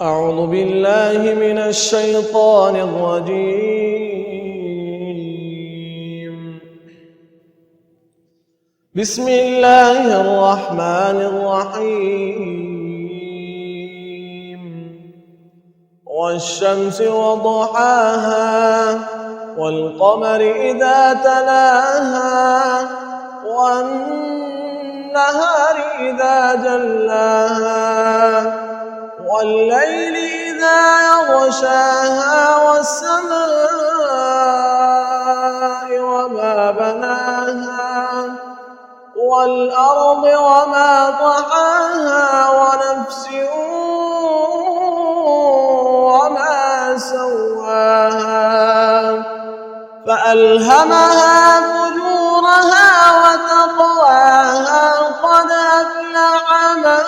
أعوذ بالله من الشيطان الرجيم. بسم الله الرحمن الرحيم. والشمس وضحاها والقمر إذا تلاها والنهار إذا جلاها والليل إذا يغشاها والسماء وما بناها والأرض وما طحاها ونفس وما سواها فألهمها فجورها وتقواها قد أفلح من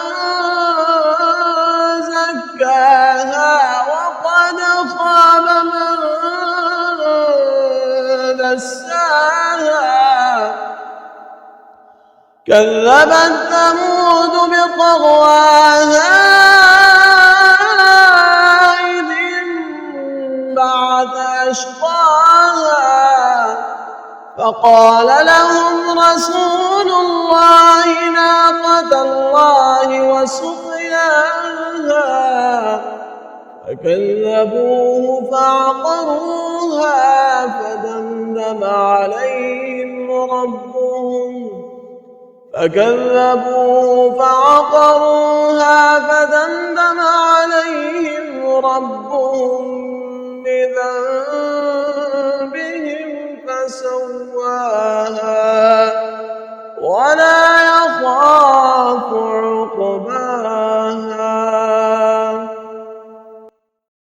زكاها وقد خاب من دساها كذبت ثمود بطغواها إذ انبعث أشقاها فقال لهم رسول الله ناقة الله وسقياها فكذبوه فعقروها فدمدم عليهم ربهم بذنبهم فسواها ولا يخاف